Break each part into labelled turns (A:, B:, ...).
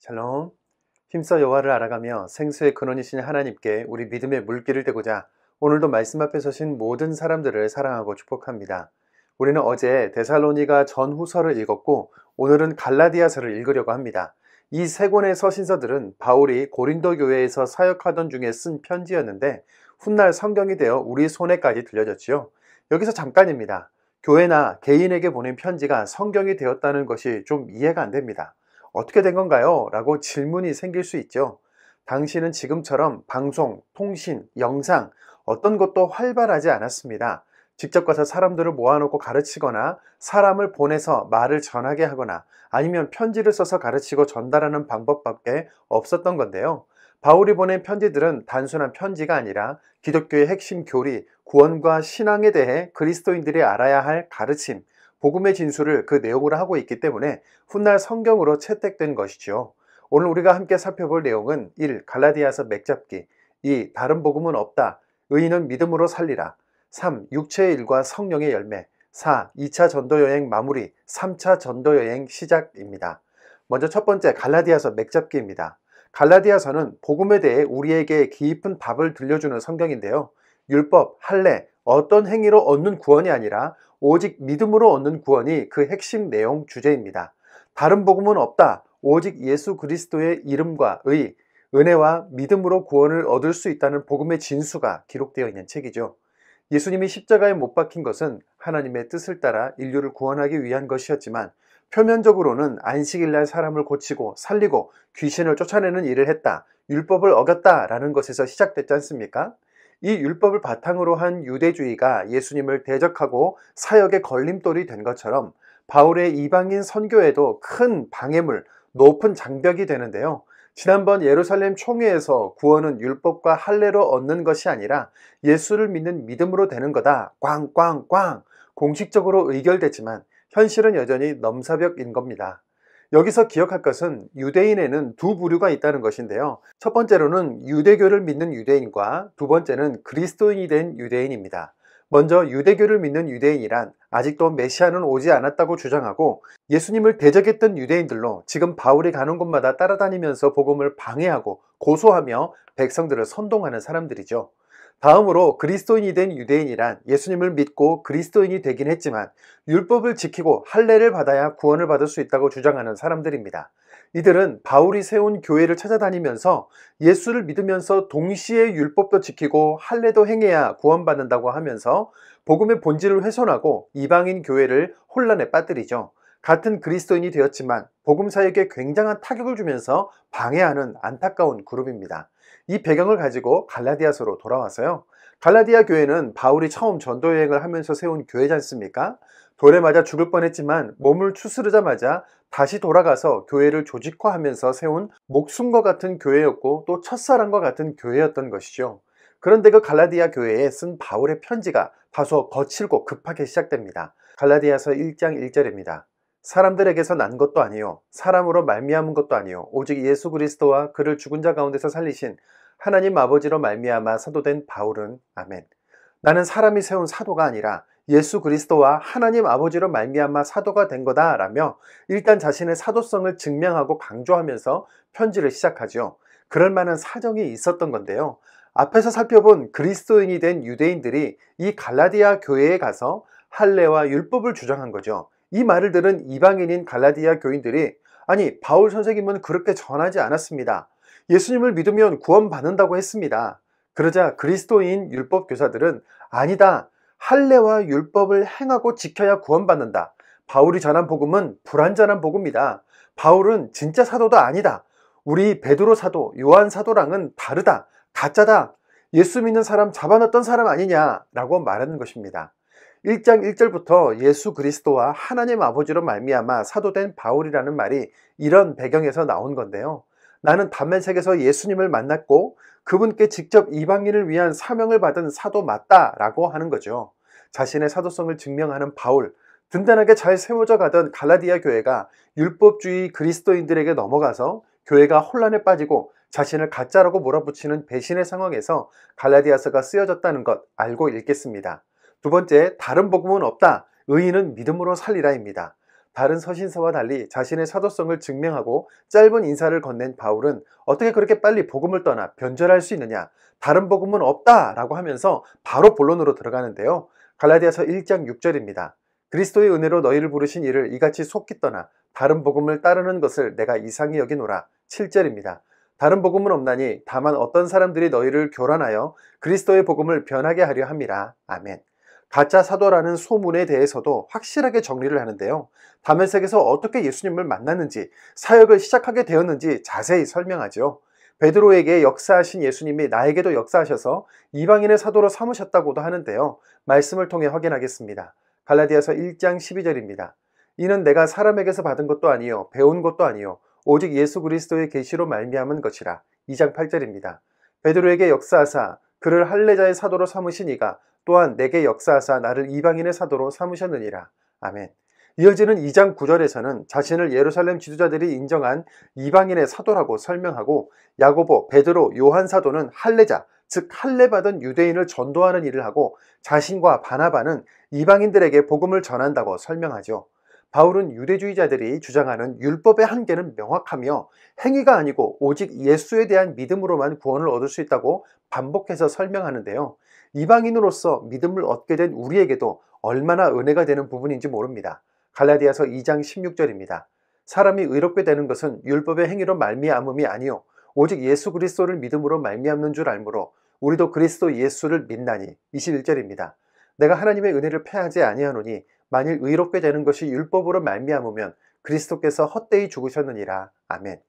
A: 샬롬. 힘써 여호와를 알아가며 생수의 근원이신 하나님께 우리 믿음의 물길을 대고자 오늘도 말씀 앞에 서신 모든 사람들을 사랑하고 축복합니다. 우리는 어제 데살로니가 전후서를 읽었고 오늘은 갈라디아서를 읽으려고 합니다. 이 세 권의 서신서들은 바울이 고린도 교회에서 사역하던 중에 쓴 편지였는데 훗날 성경이 되어 우리 손에까지 들려졌지요. 여기서 잠깐입니다. 교회나 개인에게 보낸 편지가 성경이 되었다는 것이 좀 이해가 안 됩니다. 어떻게 된 건가요? 라고 질문이 생길 수 있죠. 당시는 지금처럼 방송, 통신, 영상 어떤 것도 활발하지 않았습니다. 직접 가서 사람들을 모아놓고 가르치거나 사람을 보내서 말을 전하게 하거나 아니면 편지를 써서 가르치고 전달하는 방법밖에 없었던 건데요. 바울이 보낸 편지들은 단순한 편지가 아니라 기독교의 핵심 교리, 구원과 신앙에 대해 그리스도인들이 알아야 할 가르침, 복음의 진술을 그 내용으로 하고 있기 때문에 훗날 성경으로 채택된 것이죠. 오늘 우리가 함께 살펴볼 내용은 1. 갈라디아서 맥잡기, 2. 다른 복음은 없다, 의인은 믿음으로 살리라, 3. 육체의 일과 성령의 열매, 4. 2차 전도여행 마무리, 3차 전도여행 시작입니다. 먼저 첫 번째 갈라디아서 맥잡기입니다. 갈라디아서는 복음에 대해 우리에게 깊은 답을 들려주는 성경인데요. 율법, 할례, 어떤 행위로 얻는 구원이 아니라 오직 믿음으로 얻는 구원이 그 핵심 내용 주제입니다. 다른 복음은 없다. 오직 예수 그리스도의 이름과 의, 은혜와 믿음으로 구원을 얻을 수 있다는 복음의 진수가 기록되어 있는 책이죠. 예수님이 십자가에 못 박힌 것은 하나님의 뜻을 따라 인류를 구원하기 위한 것이었지만 표면적으로는 안식일날 사람을 고치고 살리고 귀신을 쫓아내는 일을 했다, 율법을 어겼다라는 것에서 시작됐지 않습니까? 이 율법을 바탕으로 한 유대주의가 예수님을 대적하고 사역의 걸림돌이 된 것처럼 바울의 이방인 선교에도 큰 방해물, 높은 장벽이 되는데요. 지난번 예루살렘 총회에서 구원은 율법과 할례로 얻는 것이 아니라 예수를 믿는 믿음으로 되는 거다, 꽝꽝꽝 공식적으로 의결됐지만 현실은 여전히 넘사벽인 겁니다. 여기서 기억할 것은 유대인에는 두 부류가 있다는 것인데요. 첫 번째로는 유대교를 믿는 유대인과 두 번째는 그리스도인이 된 유대인입니다. 먼저 유대교를 믿는 유대인이란 아직도 메시아는 오지 않았다고 주장하고 예수님을 대적했던 유대인들로 지금 바울이 가는 곳마다 따라다니면서 복음을 방해하고 고소하며 백성들을 선동하는 사람들이죠. 다음으로 그리스도인이 된 유대인이란 예수님을 믿고 그리스도인이 되긴 했지만 율법을 지키고 할례를 받아야 구원을 받을 수 있다고 주장하는 사람들입니다. 이들은 바울이 세운 교회를 찾아다니면서 예수를 믿으면서 동시에 율법도 지키고 할례도 행해야 구원받는다고 하면서 복음의 본질을 훼손하고 이방인 교회를 혼란에 빠뜨리죠. 같은 그리스도인이 되었지만 복음 사역에 굉장한 타격을 주면서 방해하는 안타까운 그룹입니다. 이 배경을 가지고 갈라디아서로 돌아와서요. 갈라디아 교회는 바울이 처음 전도여행을 하면서 세운 교회지 않습니까? 돌에 맞아 죽을 뻔했지만 몸을 추스르자마자 다시 돌아가서 교회를 조직화하면서 세운 목숨과 같은 교회였고 또 첫사랑과 같은 교회였던 것이죠. 그런데 그 갈라디아 교회에 쓴 바울의 편지가 다소 거칠고 급하게 시작됩니다. 갈라디아서 1장 1절입니다. 사람들에게서 난 것도 아니요 사람으로 말미암은 것도 아니요 오직 예수 그리스도와 그를 죽은 자 가운데서 살리신 하나님 아버지로 말미암아 사도된 바울은 아멘. 나는 사람이 세운 사도가 아니라 예수 그리스도와 하나님 아버지로 말미암아 사도가 된 거다라며 일단 자신의 사도성을 증명하고 강조하면서 편지를 시작하죠. 그럴 만한 사정이 있었던 건데요. 앞에서 살펴본 그리스도인이 된 유대인들이 이 갈라디아 교회에 가서 할례와 율법을 주장한 거죠. 이 말을 들은 이방인인 갈라디아 교인들이 아니 바울 선생님은 그렇게 전하지 않았습니다. 예수님을 믿으면 구원받는다고 했습니다. 그러자 그리스도인 율법 교사들은 아니다. 할례와 율법을 행하고 지켜야 구원받는다. 바울이 전한 복음은 불완전한 복음이다. 바울은 진짜 사도도 아니다. 우리 베드로 사도, 요한 사도랑은 다르다. 가짜다. 예수 믿는 사람 잡아놨던 사람 아니냐라고 말하는 것입니다. 1장 1절부터 예수 그리스도와 하나님 아버지로 말미암아 사도된 바울이라는 말이 이런 배경에서 나온 건데요. 나는 담메색에서 예수님을 만났고 그분께 직접 이방인을 위한 사명을 받은 사도 맞다라고 하는 거죠. 자신의 사도성을 증명하는 바울, 든든하게 잘 세워져 가던 갈라디아 교회가 율법주의 그리스도인들에게 넘어가서 교회가 혼란에 빠지고 자신을 가짜라고 몰아붙이는 배신의 상황에서 갈라디아서가 쓰여졌다는 것 알고 읽겠습니다. 두 번째, 다른 복음은 없다. 의인은 믿음으로 살리라입니다. 다른 서신서와 달리 자신의 사도성을 증명하고 짧은 인사를 건넨 바울은 어떻게 그렇게 빨리 복음을 떠나 변절할 수 있느냐, 다른 복음은 없다라고 하면서 바로 본론으로 들어가는데요. 갈라디아서 1장 6절입니다. 그리스도의 은혜로 너희를 부르신 이를 이같이 속히 떠나 다른 복음을 따르는 것을 내가 이상히 여기노라. 7절입니다. 다른 복음은 없나니 다만 어떤 사람들이 너희를 교란하여 그리스도의 복음을 변하게 하려 함이라. 아멘. 가짜 사도라는 소문에 대해서도 확실하게 정리를 하는데요. 다메섹에서 어떻게 예수님을 만났는지, 사역을 시작하게 되었는지 자세히 설명하죠. 베드로에게 역사하신 예수님이 나에게도 역사하셔서 이방인의 사도로 삼으셨다고도 하는데요. 말씀을 통해 확인하겠습니다. 갈라디아서 1장 12절입니다. 이는 내가 사람에게서 받은 것도 아니요 배운 것도 아니요 오직 예수 그리스도의 계시로 말미암은 것이라. 2장 8절입니다. 베드로에게 역사하사 그를 할례자의 사도로 삼으신 이가 또한 내게 역사하사 나를 이방인의 사도로 삼으셨느니라. 아멘. 이어지는 2장 9절에서는 자신을 예루살렘 지도자들이 인정한 이방인의 사도라고 설명하고 야고보, 베드로, 요한 사도는 할례자, 즉 할례받은 유대인을 전도하는 일을 하고 자신과 바나바는 이방인들에게 복음을 전한다고 설명하죠. 바울은 유대주의자들이 주장하는 율법의 한계는 명확하며 행위가 아니고 오직 예수에 대한 믿음으로만 구원을 얻을 수 있다고 반복해서 설명하는데요. 이방인으로서 믿음을 얻게 된 우리에게도 얼마나 은혜가 되는 부분인지 모릅니다. 갈라디아서 2장 16절입니다. 사람이 의롭게 되는 것은 율법의 행위로 말미암음이 아니요 오직 예수 그리스도를 믿음으로 말미암는 줄 알므로 우리도 그리스도 예수를 믿나니. 21절입니다. 내가 하나님의 은혜를 패하지 아니하노니 만일 의롭게 되는 것이 율법으로 말미암으면 그리스도께서 헛되이 죽으셨느니라. 아멘.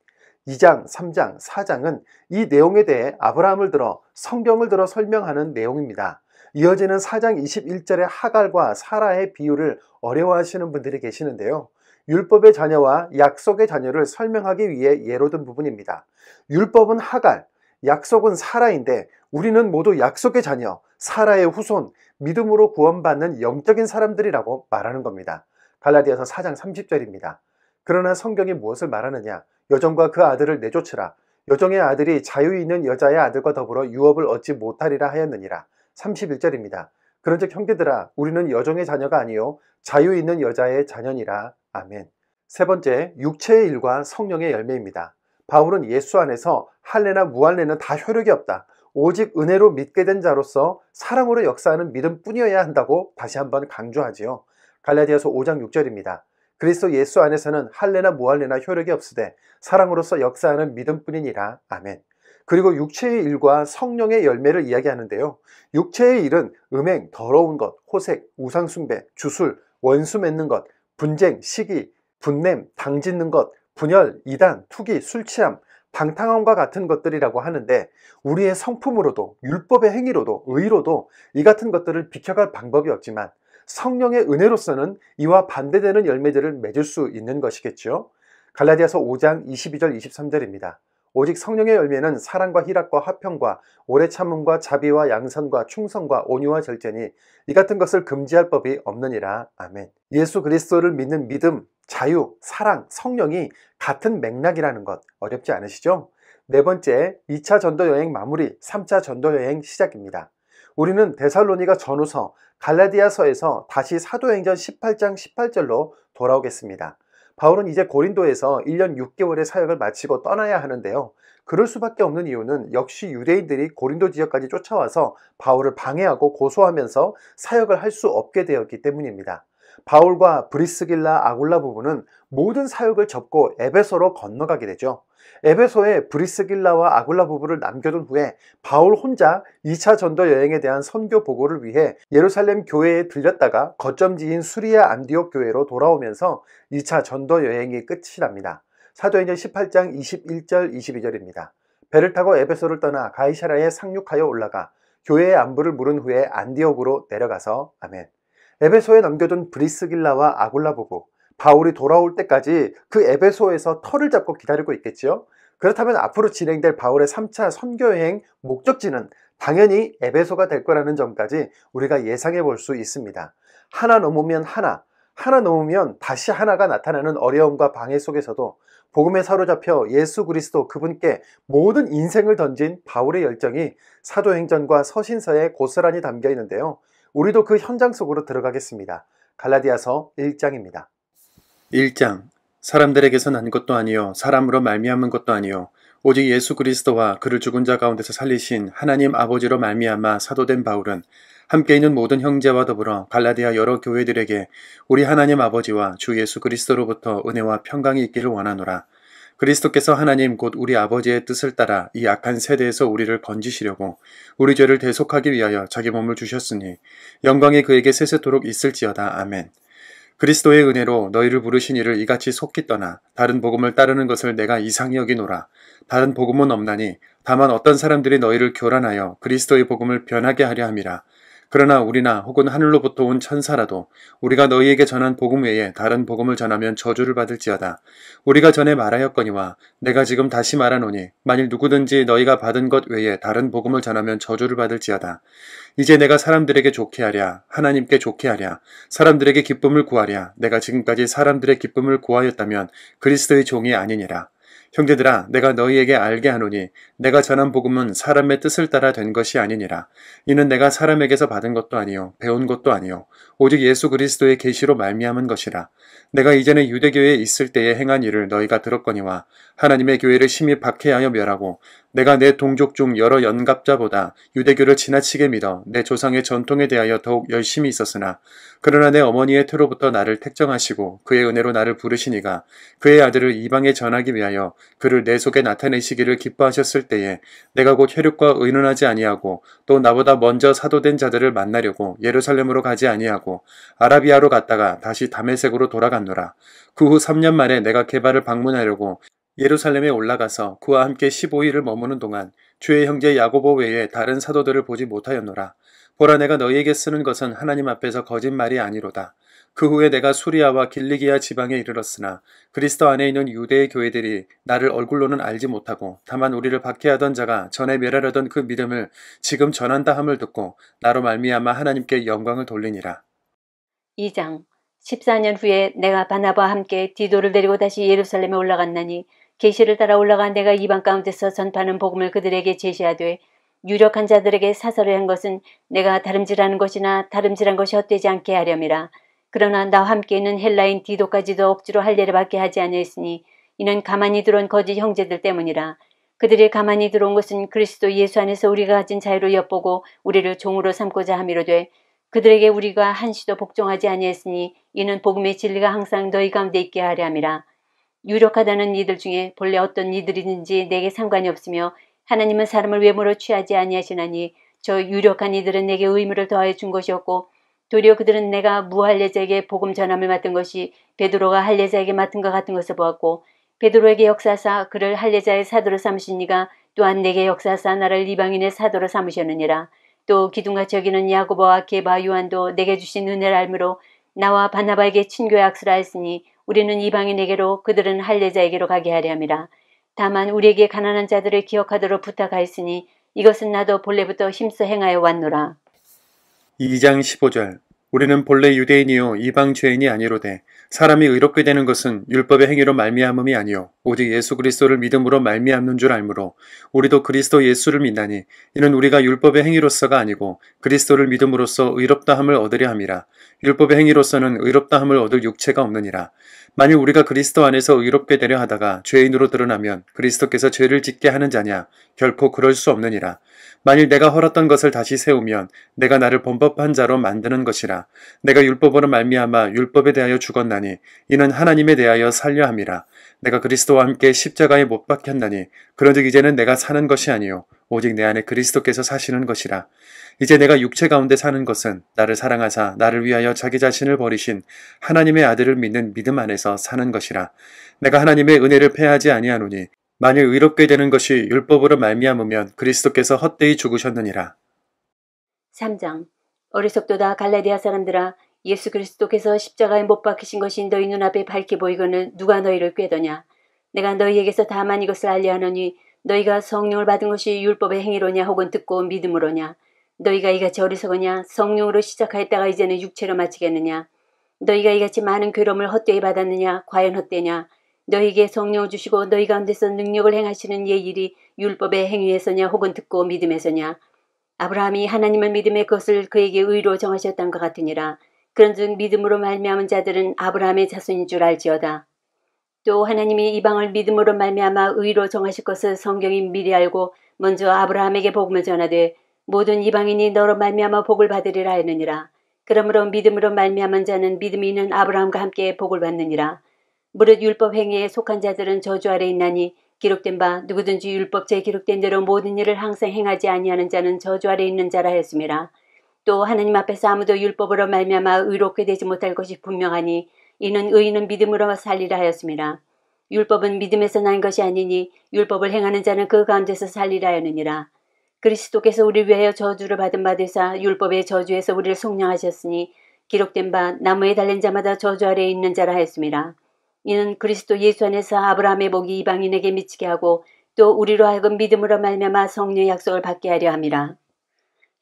A: 2장, 3장, 4장은 이 내용에 대해 아브라함을 들어 성경을 들어 설명하는 내용입니다. 이어지는 4장 21절의 하갈과 사라의 비유를 어려워하시는 분들이 계시는데요. 율법의 자녀와 약속의 자녀를 설명하기 위해 예로 든 부분입니다. 율법은 하갈, 약속은 사라인데 우리는 모두 약속의 자녀, 사라의 후손, 믿음으로 구원받는 영적인 사람들이라고 말하는 겁니다. 갈라디아서 4장 30절입니다. 그러나 성경이 무엇을 말하느냐? 여종과 그 아들을 내쫓으라. 여종의 아들이 자유 있는 여자의 아들과 더불어 유업을 얻지 못하리라 하였느니라. 31절입니다. 그런즉 형제들아 우리는 여종의 자녀가 아니요 자유 있는 여자의 자녀니라. 아멘. 세 번째, 육체의 일과 성령의 열매입니다. 바울은 예수 안에서 할례나 무할례는 다 효력이 없다. 오직 은혜로 믿게 된 자로서 사랑으로 역사하는 믿음뿐이어야 한다고 다시 한번 강조하지요. 갈라디아서 5장 6절입니다. 그리스도 예수 안에서는 할례나 무할례나 효력이 없으되 사랑으로서 역사하는 믿음뿐이니라. 아멘. 그리고 육체의 일과 성령의 열매를 이야기하는데요. 육체의 일은 음행, 더러운 것, 호색, 우상숭배, 주술, 원수 맺는 것, 분쟁, 시기, 분냄, 당짓는 것, 분열, 이단, 투기, 술취함, 방탕함과 같은 것들이라고 하는데 우리의 성품으로도 율법의 행위로도 의로도 이 같은 것들을 비켜갈 방법이 없지만 성령의 은혜로서는 이와 반대되는 열매들을 맺을 수 있는 것이겠죠. 갈라디아서 5장 22절 23절입니다. 오직 성령의 열매는 사랑과 희락과 화평과 오래 참음과 자비와 양선과 충성과 온유와 절제니 이 같은 것을 금지할 법이 없느니라. 아멘. 예수 그리스도를 믿는 믿음, 자유, 사랑, 성령이 같은 맥락이라는 것 어렵지 않으시죠? 네 번째, 2차 전도여행 마무리, 3차 전도여행 시작입니다. 우리는 데살로니가 전후서, 갈라디아서에서 다시 사도행전 18장 18절로 돌아오겠습니다. 바울은 이제 고린도에서 1년 6개월의 사역을 마치고 떠나야 하는데요. 그럴 수밖에 없는 이유는 역시 유대인들이 고린도 지역까지 쫓아와서 바울을 방해하고 고소하면서 사역을 할 수 없게 되었기 때문입니다. 바울과 브리스길라 아굴라 부부는 모든 사역을 접고 에베소로 건너가게 되죠. 에베소에 브리스길라와 아굴라 부부를 남겨둔 후에 바울 혼자 2차 전도 여행에 대한 선교 보고를 위해 예루살렘 교회에 들렸다가 거점지인 수리아 안디옥 교회로 돌아오면서 2차 전도 여행이 끝이 납니다. 사도행전 18장 21절 22절입니다. 배를 타고 에베소를 떠나 가이사랴에 상륙하여 올라가 교회의 안부를 물은 후에 안디옥으로 내려가서 아멘. 에베소에 남겨둔 브리스길라와 아굴라 부부, 바울이 돌아올 때까지 그 에베소에서 터를 잡고 기다리고 있겠지요. 그렇다면 앞으로 진행될 바울의 3차 선교여행 목적지는 당연히 에베소가 될 거라는 점까지 우리가 예상해 볼 수 있습니다. 하나 넘으면 하나 넘으면 다시 하나가 나타나는 어려움과 방해 속에서도 복음에 사로잡혀 예수 그리스도 그분께 모든 인생을 던진 바울의 열정이 사도행전과 서신서에 고스란히 담겨 있는데요. 우리도 그 현장 속으로 들어가겠습니다. 갈라디아서 1장입니다. 1장. 사람들에게서 난 것도 아니요 사람으로 말미암은 것도 아니요 오직 예수 그리스도와 그를 죽은 자 가운데서 살리신 하나님 아버지로 말미암아 사도된 바울은 함께 있는 모든 형제와 더불어 갈라디아 여러 교회들에게 우리 하나님 아버지와 주 예수 그리스도로부터 은혜와 평강이 있기를 원하노라. 그리스도께서 하나님 곧 우리 아버지의 뜻을 따라 이 악한 세대에서 우리를 건지시려고 우리 죄를 대속하기 위하여 자기 몸을 주셨으니 영광이 그에게 세세토록 있을지어다. 아멘. 그리스도의 은혜로 너희를 부르신 이를 이같이 속기 떠나 다른 복음을 따르는 것을 내가 이상히 여기노라. 다른 복음은 없나니 다만 어떤 사람들이 너희를 교란하여 그리스도의 복음을 변하게 하려 함이라. 그러나 우리나 혹은 하늘로부터 온 천사라도 우리가 너희에게 전한 복음 외에 다른 복음을 전하면 저주를 받을지어다. 우리가 전에 말하였거니와 내가 지금 다시 말하노니 만일 누구든지 너희가 받은 것 외에 다른 복음을 전하면 저주를 받을지어다. 이제 내가 사람들에게 좋게 하랴 하나님께 좋게 하랴 사람들에게 기쁨을 구하랴 내가 지금까지 사람들의 기쁨을 구하였다면 그리스도의 종이 아니니라. 형제들아 내가 너희에게 알게 하노니 내가 전한 복음은 사람의 뜻을 따라 된 것이 아니니라. 이는 내가 사람에게서 받은 것도 아니요 배운 것도 아니요 오직 예수 그리스도의 계시로 말미암은 것이라. 내가 이전에 유대교회에 있을 때에 행한 일을 너희가 들었거니와 하나님의 교회를 심히 박해하여 멸하고 내가 내 동족 중 여러 연갑자보다 유대교를 지나치게 믿어 내 조상의 전통에 대하여 더욱 열심히 있었으나 그러나 내 어머니의 태로부터 나를 택정하시고 그의 은혜로 나를 부르시니가 그의 아들을 이방에 전하기 위하여 그를 내 속에 나타내시기를 기뻐하셨을 때에 내가 곧 혈육과 의논하지 아니하고 또 나보다 먼저 사도된 자들을 만나려고 예루살렘으로 가지 아니하고 아라비아로 갔다가 다시 다메섹으로 돌아갔노라. 그 후 3년 만에 내가 게바를 방문하려고 예루살렘에 올라가서 그와 함께 15일을 머무는 동안 주의 형제 야고보 외에 다른 사도들을 보지 못하였노라. 보라 내가 너희에게 쓰는 것은 하나님 앞에서 거짓말이 아니로다. 그 후에 내가 수리아와 길리기아 지방에 이르렀으나 그리스도 안에 있는 유대의 교회들이 나를 얼굴로는 알지 못하고 다만 우리를 박해하던 자가 전에 멸하려던 그 믿음을 지금 전한다 함을 듣고 나로 말미암아 하나님께 영광을 돌리니라.
B: 2장. 14년 후에 내가 바나바와 함께 디도를 데리고 다시 예루살렘에 올라갔나니 계시를 따라 올라가 내가 이방 가운데서 전파하는 복음을 그들에게 제시하되 유력한 자들에게 사설을 한 것은 내가 다름질하는 것이나 다름질한 것이 헛되지 않게 하렴이라. 그러나 나와 함께 있는 헬라인 디도까지도 억지로 할례를 받게 하지 아니하였으니 이는 가만히 들어온 거짓 형제들 때문이라. 그들이 가만히 들어온 것은 그리스도 예수 안에서 우리가 가진 자유를 엿보고 우리를 종으로 삼고자 함이로되 그들에게 우리가 한시도 복종하지 아니했으니 이는 복음의 진리가 항상 너희 가운데 있게 하려 함이라. 유력하다는 이들 중에 본래 어떤 이들이든지 내게 상관이 없으며 하나님은 사람을 외모로 취하지 아니하시나니 저 유력한 이들은 내게 의무를 더하여 준 것이었고 도리어 그들은 내가 무할례자에게 복음 전함을 맡은 것이 베드로가 할례자에게 맡은 것 같은 것을 보았고 베드로에게 역사하사 그를 할례자의 사도로 삼으신 이가 또한 내게 역사하사 나를 이방인의 사도로 삼으셨느니라. 또 기둥같이 여기는 야고보와 게바 요한도 내게 주신 은혜를 알므로 나와 바나바에게 친교의 악수를 하였으니 우리는 이방인에게로 그들은 할례자에게로 가게 하려 함이라. 다만 우리에게 가난한 자들을 기억하도록 부탁하였으니 이것은 나도 본래부터 힘써 행하여 왔노라.
A: 2장 15절. 우리는 본래 유대인이요 이방 죄인이 아니로되 사람이 의롭게 되는 것은 율법의 행위로 말미암음이 아니요 오직 예수 그리스도를 믿음으로 말미암는 줄 알므로 우리도 그리스도 예수를 믿나니 이는 우리가 율법의 행위로서가 아니고 그리스도를 믿음으로써 의롭다함을 얻으려 함이라. 율법의 행위로서는 의롭다함을 얻을 육체가 없느니라. 만일 우리가 그리스도 안에서 의롭게 되려 하다가 죄인으로 드러나면 그리스도께서 죄를 짓게 하는 자냐? 결코 그럴 수 없느니라. 만일 내가 헐었던 것을 다시 세우면 내가 나를 범법한 자로 만드는 것이라. 내가 율법으로 말미암아 율법에 대하여 죽었나니 이는 하나님에 대하여 살려 함이라. 내가 그리스도와 함께 십자가에 못 박혔나니 그런즉 이제는 내가 사는 것이 아니요 오직 내 안에 그리스도께서 사시는 것이라. 이제 내가 육체 가운데 사는 것은 나를 사랑하사 나를 위하여 자기 자신을 버리신 하나님의 아들을 믿는 믿음 안에서 사는 것이라. 내가 하나님의 은혜를 패하지 아니하노니 만일 의롭게 되는 것이 율법으로 말미암으면 그리스도께서 헛되이 죽으셨느니라.
B: 3장. 어리석도다 갈라디아 사람들아 예수 그리스도께서 십자가에 못 박히신 것이 너희 눈앞에 밝게 보이거늘 누가 너희를 꾀더냐. 내가 너희에게서 다만 이것을 알려하노니 너희가 성령을 받은 것이 율법의 행위로냐 혹은 듣고 온 믿음으로냐. 너희가 이같이 어리석으냐. 성령으로 시작하였다가 이제는 육체로 마치겠느냐. 너희가 이같이 많은 괴로움을 헛되이 받았느냐. 과연 헛되냐. 너희에게 성령을 주시고 너희 가운데서 능력을 행하시는 이 일이 율법의 행위에서냐 혹은 듣고 믿음에서냐. 아브라함이 하나님을 믿음에 그것을 그에게 의로 정하셨던 것 같으니라. 그런즉 믿음으로 말미암은 자들은 아브라함의 자손인 줄 알지어다. 또 하나님이 이방을 믿음으로 말미암아 의로 정하실 것을 성경이 미리 알고 먼저 아브라함에게 복음을 전하되 모든 이방인이 너로 말미암아 복을 받으리라 하느니라. 그러므로 믿음으로 말미암은 자는 믿음이 있는 아브라함과 함께 복을 받느니라. 무릇 율법 행위에 속한 자들은 저주 아래 있나니 기록된 바 누구든지 율법제에 기록된 대로 모든 일을 항상 행하지 아니하는 자는 저주 아래 있는 자라 하였음이라. 또 하나님 앞에서 아무도 율법으로 말미암아 의롭게 되지 못할 것이 분명하니 이는 의인은 믿음으로 살리라 하였음이라. 율법은 믿음에서 난 것이 아니니 율법을 행하는 자는 그 가운데서 살리라 하느니라. 그리스도께서 우리를 위하여 저주를 받은 바 되사 율법의 저주에서 우리를 속량하셨으니 기록된 바 나무에 달린 자마다 저주 아래에 있는 자라 하였음이라. 이는 그리스도 예수 안에서 아브라함의 복이 이방인에게 미치게 하고 또 우리로 하여금 믿음으로 말미암아 성령의 약속을 받게 하려 함이라.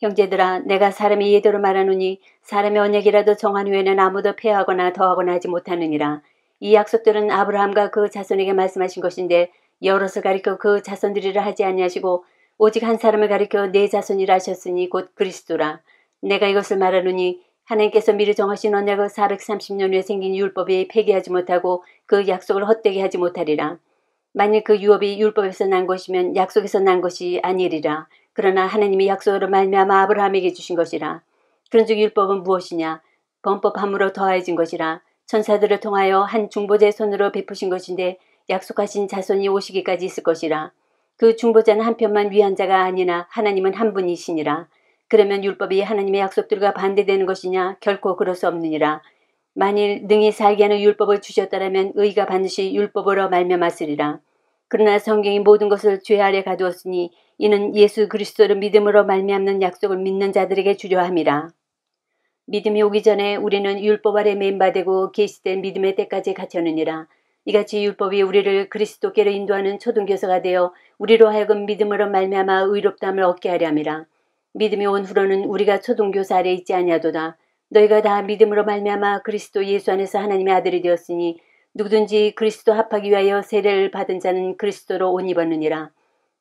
B: 형제들아, 내가 사람이 예대로 말하노니 사람의 언약이라도 정한 후에는 아무도 폐하거나 더하거나 하지 못하느니라. 이 약속들은 아브라함과 그 자손에게 말씀하신 것인데 여럿을 가리켜 그 자손들이라 하지 아니하시고 오직 한 사람을 가리켜 내 자손이라 하셨으니 곧 그리스도라. 내가 이것을 말하노니 하나님께서 미리 정하신 언약을 430년 후에 생긴 율법이 폐기하지 못하고 그 약속을 헛되게 하지 못하리라. 만일 그 유업이 율법에서 난 것이면 약속에서 난 것이 아니리라. 그러나 하나님이 약속으로 말미암아 아브라함에게 주신 것이라. 그런즉 율법은 무엇이냐? 범법함으로 더하여진 것이라. 천사들을 통하여 한 중보자의 손으로 베푸신 것인데 약속하신 자손이 오시기까지 있을 것이라. 그 중보자는 한편만 위한 자가 아니나 하나님은 한 분이시니라. 그러면 율법이 하나님의 약속들과 반대되는 것이냐? 결코 그럴 수 없느니라. 만일 능히 살게 하는 율법을 주셨다라면 의가 반드시 율법으로 말미암았으리라. 그러나 성경이 모든 것을 죄 아래 가두었으니 이는 예수 그리스도를 믿음으로 말미암는 약속을 믿는 자들에게 주려 함이라. 믿음이 오기 전에 우리는 율법 아래 매인바되고 계시된 믿음의 때까지 갇혔느니라. 이같이 율법이 우리를 그리스도께로 인도하는 초등교사가 되어 우리로 하여금 믿음으로 말미암아 의롭다함을 얻게 하려 함이라. 믿음이 온 후로는 우리가 초등교사 아래 있지 아니하도다. 너희가 다 믿음으로 말미암아 그리스도 예수 안에서 하나님의 아들이 되었으니 누구든지 그리스도 합하기 위하여 세례를 받은 자는 그리스도로 옷 입었느니라.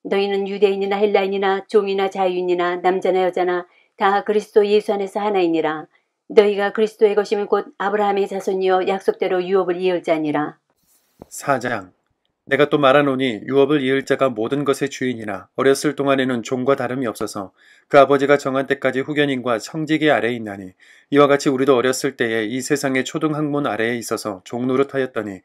B: 너희는 유대인이나 헬라인이나 종이나 자유인이나 남자나 여자나 다 그리스도 예수 안에서 하나이니라. 너희가 그리스도의 것이면 곧 아브라함의 자손이여 약속대로 유업을 이을 자니라.
A: 4장. 내가 또 말하노니 유업을 이을 자가 모든 것의 주인이나 어렸을 동안에는 종과 다름이 없어서 그 아버지가 정한 때까지 후견인과 청지기 아래에 있나니 이와 같이 우리도 어렸을 때에 이 세상의 초등학문 아래에 있어서 종 노릇하였더니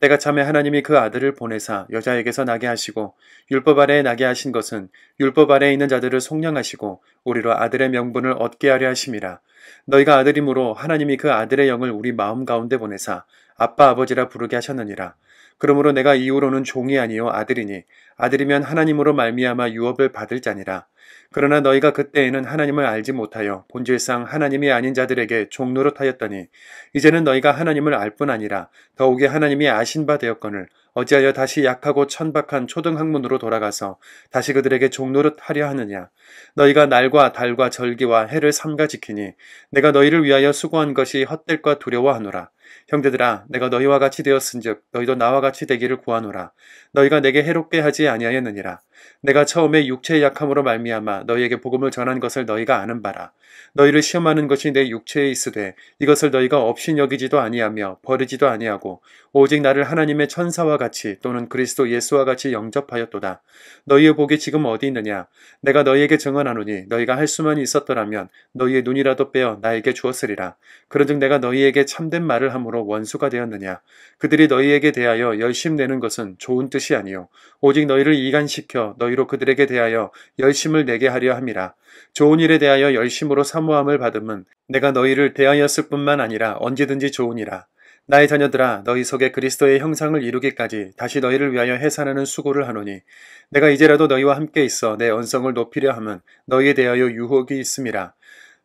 A: 때가 참에 하나님이 그 아들을 보내사 여자에게서 나게 하시고 율법 아래에 나게 하신 것은 율법 아래에 있는 자들을 속량하시고 우리로 아들의 명분을 얻게 하려 하심이라. 너희가 아들이므로 하나님이 그 아들의 영을 우리 마음 가운데 보내사 아빠 아버지라 부르게 하셨느니라. 그러므로 내가 이후로는 종이 아니요 아들이니 아들이면 하나님으로 말미암아 유업을 받을 자니라. 그러나 너희가 그때에는 하나님을 알지 못하여 본질상 하나님이 아닌 자들에게 종 노릇하였더니 이제는 너희가 하나님을 알 뿐 아니라 더욱이 하나님이 아신 바 되었거늘 어찌하여 다시 약하고 천박한 초등학문으로 돌아가서 다시 그들에게 종 노릇하려 하느냐. 너희가 날과 달과 절기와 해를 삼가 지키니 내가 너희를 위하여 수고한 것이 헛될까 두려워하노라. 형제들아, 내가 너희와 같이 되었은즉 너희도 나와 같이 되기를 구하노라. 너희가 내게 해롭게 하지 아니하였느니라. 내가 처음에 육체의 약함으로 말미암아 너희에게 복음을 전한 것을 너희가 아는 바라. 너희를 시험하는 것이 내 육체에 있으되 이것을 너희가 업신여기지도 아니하며 버리지도 아니하고 오직 나를 하나님의 천사와 같이 또는 그리스도 예수와 같이 영접하였도다. 너희의 복이 지금 어디 있느냐? 내가 너희에게 증언하노니 너희가 할 수만 있었더라면 너희의 눈이라도 빼어 나에게 주었으리라. 그런즉 내가 너희에게 참된 말을 함으로 원수가 되었느냐? 그들이 너희에게 대하여 열심내는 것은 좋은 뜻이 아니요 오직 너희를 이간시켜 너희로 그들에게 대하여 열심을 내게 하려 함이라. 좋은 일에 대하여 열심으로 사모함을 받음은 내가 너희를 대하였을 뿐만 아니라 언제든지 좋으니라. 나의 자녀들아, 너희 속에 그리스도의 형상을 이루기까지 다시 너희를 위하여 해산하는 수고를 하노니 내가 이제라도 너희와 함께 있어 내 언성을 높이려 함은 너희에 대하여 유혹이 있음이라.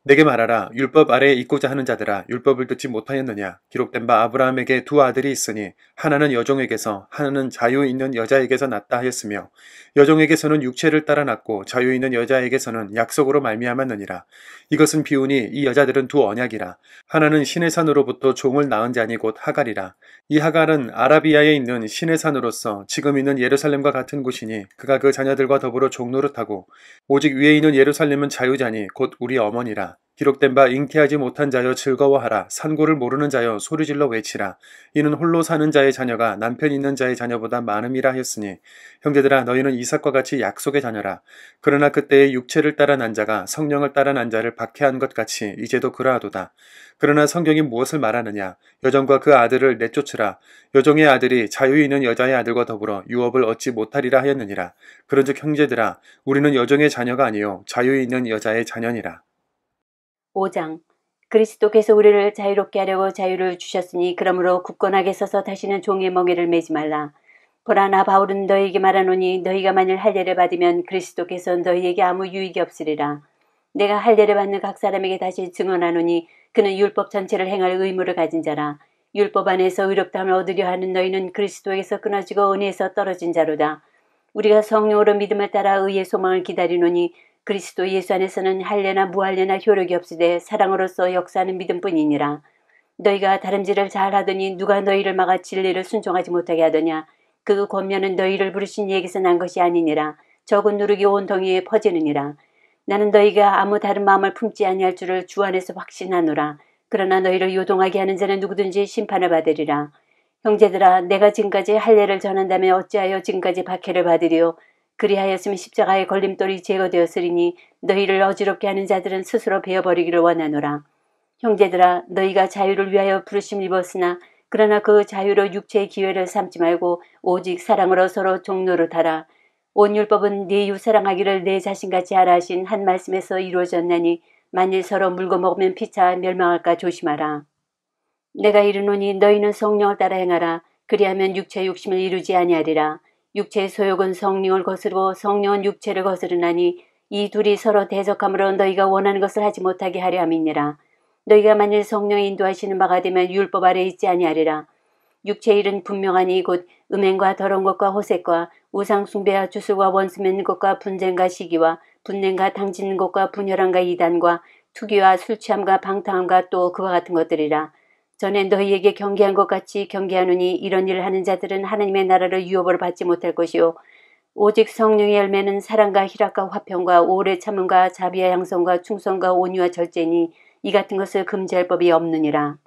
A: 내게 말하라. 율법 아래에 있고자 하는 자들아, 율법을 듣지 못하였느냐? 기록된 바 아브라함에게 두 아들이 있으니 하나는 여종에게서 하나는 자유 있는 여자에게서 났다 하였으며 여종에게서는 육체를 따라 났고 자유 있는 여자에게서는 약속으로 말미암았느니라. 이것은 비유니 이 여자들은 두 언약이라. 하나는 신의 산으로부터 종을 낳은 자니 곧 하갈이라. 이 하갈은 아라비아에 있는 신의 산으로서 지금 있는 예루살렘과 같은 곳이니 그가 그 자녀들과 더불어 종 노릇하고 오직 위에 있는 예루살렘은 자유자니 곧 우리 어머니라. 기록된 바 잉태하지 못한 자여 즐거워하라. 산고를 모르는 자여 소리질러 외치라. 이는 홀로 사는 자의 자녀가 남편 있는 자의 자녀보다 많음이라 하였으니 형제들아 너희는 이삭과 같이 약속의 자녀라. 그러나 그때의 육체를 따라 난 자가 성령을 따라 난 자를 박해한 것 같이 이제도 그러하도다. 그러나 성경이 무엇을 말하느냐. 여종과 그 아들을 내쫓으라. 여종의 아들이 자유 있는 여자의 아들과 더불어 유업을 얻지 못하리라 하였느니라. 그런즉 형제들아 우리는 여종의 자녀가 아니요 자유 있는 여자의 자녀니라.
B: 5장. 그리스도께서 우리를 자유롭게 하려고 자유를 주셨으니 그러므로 굳건하게 서서 다시는 종의 멍에를 매지 말라. 보라 나 바울은 너희에게 말하노니 너희가 만일 할례를 받으면 그리스도께서 너희에게 아무 유익이 없으리라. 내가 할례를 받는 각 사람에게 다시 증언하노니 그는 율법 전체를 행할 의무를 가진 자라. 율법 안에서 의롭다함을 얻으려 하는 너희는 그리스도에게서 끊어지고 은혜에서 떨어진 자로다. 우리가 성령으로 믿음을 따라 의의 소망을 기다리노니 그리스도 예수 안에서는 할례나 무할례나 효력이 없으되 사랑으로서 역사하는 믿음뿐이니라. 너희가 다름질을 잘하더니 누가 너희를 막아 진리를 순종하지 못하게 하더냐. 그 권면은 너희를 부르신 이에게서 난 것이 아니니라. 적은 누룩이 온 덩이에 퍼지느니라. 나는 너희가 아무 다른 마음을 품지 아니할 줄을 주 안에서 확신하노라. 그러나 너희를 요동하게 하는 자는 누구든지 심판을 받으리라. 형제들아 내가 지금까지 할례를 전한다면 어찌하여 지금까지 박해를 받으리요. 그리하였으면 십자가의 걸림돌이 제거되었으리니 너희를 어지럽게 하는 자들은 스스로 베어버리기를 원하노라. 형제들아 너희가 자유를 위하여 부르심을 입었으나 그러나 그 자유로 육체의 기회를 삼지 말고 오직 사랑으로 서로 종노릇하라. 온 율법은 네 이웃 사랑하기를 내 자신같이 하라 하신 한 말씀에서 이루어졌나니 만일 서로 물고 먹으면 피차 멸망할까 조심하라. 내가 이르노니 너희는 성령을 따라 행하라. 그리하면 육체의 욕심을 이루지 아니하리라. 육체의 소욕은 성령을 거스르고 성령은 육체를 거스르나니 이 둘이 서로 대적함으로 너희가 원하는 것을 하지 못하게 하려 함이니라. 너희가 만일 성령이 인도하시는 바가 되면 율법 아래 있지 아니하리라. 육체의 일은 분명하니 곧 음행과 더러운 것과 호색과 우상 숭배와 주술과 원수 맺는 것과 분쟁과 시기와 분냄과 당짓는 것과 분열함과 이단과 투기와 술 취함과 방탕함과 또 그와 같은 것들이라. 전에 너희에게 경계한 것 같이 경계하노니 이런 일을 하는 자들은 하나님의 나라를 유업으로 받지 못할 것이요 오직 성령의 열매는 사랑과 희락과 화평과 오래 참음과 자비와 양성과 충성과 온유와 절제니 이 같은 것을 금지할 법이 없느니라.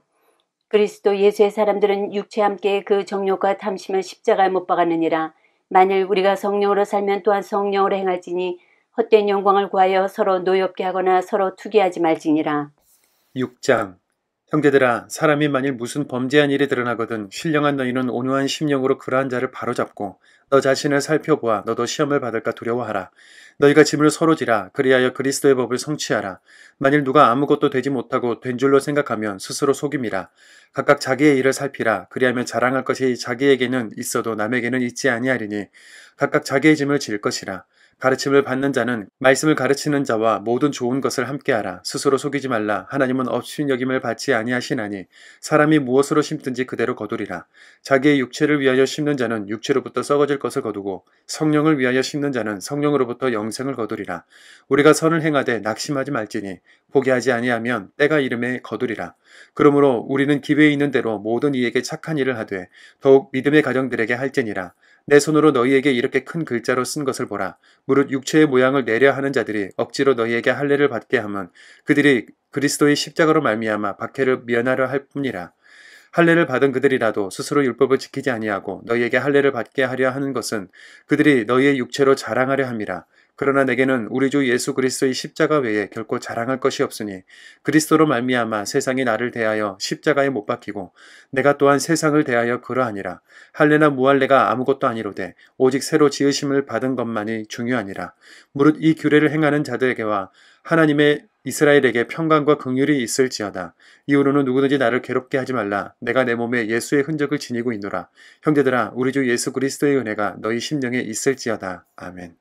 B: 그리스도 예수의 사람들은 육체와 함께 그 정욕과 탐심을 십자가에 못 박았느니라. 만일 우리가 성령으로 살면 또한 성령으로 행할지니 헛된 영광을 구하여 서로 노엽게 하거나 서로 투기하지 말지니라.
A: 6장. 형제들아 사람이 만일 무슨 범죄한 일이 드러나거든 신령한 너희는 온유한 심령으로 그러한 자를 바로잡고 너 자신을 살펴보아 너도 시험을 받을까 두려워하라. 너희가 짐을 서로 지라. 그리하여 그리스도의 법을 성취하라. 만일 누가 아무것도 되지 못하고 된 줄로 생각하면 스스로 속임이라. 각각 자기의 일을 살피라. 그리하면 자랑할 것이 자기에게는 있어도 남에게는 있지 아니하리니 각각 자기의 짐을 질 것이라. 가르침을 받는 자는 말씀을 가르치는 자와 모든 좋은 것을 함께하라. 스스로 속이지 말라. 하나님은 업신여김을 받지 아니하시나니 사람이 무엇으로 심든지 그대로 거두리라. 자기의 육체를 위하여 심는 자는 육체로부터 썩어질 것을 거두고 성령을 위하여 심는 자는 성령으로부터 영생을 거두리라. 우리가 선을 행하되 낙심하지 말지니 포기하지 아니하면 때가 이름에 거두리라. 그러므로 우리는 기회에 있는 대로 모든 이에게 착한 일을 하되 더욱 믿음의 가정들에게 할지니라. 내 손으로 너희에게 이렇게 큰 글자로 쓴 것을 보라. 무릇 육체의 모양을 내려 하는 자들이 억지로 너희에게 할례를 받게 하면 그들이 그리스도의 십자가로 말미암아 박해를 면하려 할 뿐이라. 할례를 받은 그들이라도 스스로 율법을 지키지 아니하고 너희에게 할례를 받게 하려 하는 것은 그들이 너희의 육체로 자랑하려 함이라. 그러나 내게는 우리 주 예수 그리스도의 십자가 외에 결코 자랑할 것이 없으니 그리스도로 말미암아 세상이 나를 대하여 십자가에 못 박히고 내가 또한 세상을 대하여 그러하니라. 할례나 무할례가 아무것도 아니로되 오직 새로 지으심을 받은 것만이 중요하니라. 무릇 이 규례를 행하는 자들에게와 하나님의 이스라엘에게 평강과 긍휼이 있을지어다. 이후로는 누구든지 나를 괴롭게 하지 말라. 내가 내 몸에 예수의 흔적을 지니고 있노라. 형제들아 우리 주 예수 그리스도의 은혜가 너희 심령에 있을지어다. 아멘.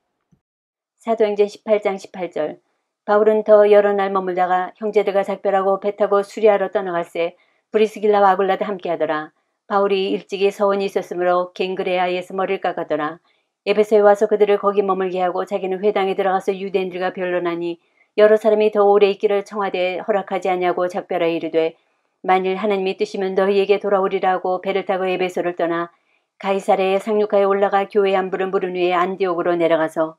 B: 사도행전 18장 18절. 바울은 더 여러 날 머물다가 형제들과 작별하고 배 타고 수리하러 떠나갈새 브리스길라와 아굴라도 함께하더라. 바울이 일찍이 서원이 있었으므로 갱그레아에서 머리를 깎았더라. 에베소에 와서 그들을 거기 머물게 하고 자기는 회당에 들어가서 유대인들과 변론하니 여러 사람이 더 오래 있기를 청하되 허락하지 아니하고 작별하여 이르되 만일 하나님이 뜻이면 너희에게 돌아오리라고 배를 타고 에베소를 떠나 가이사랴에 상륙하여 올라가 교회 안부를 물은 후에 안디옥으로 내려가서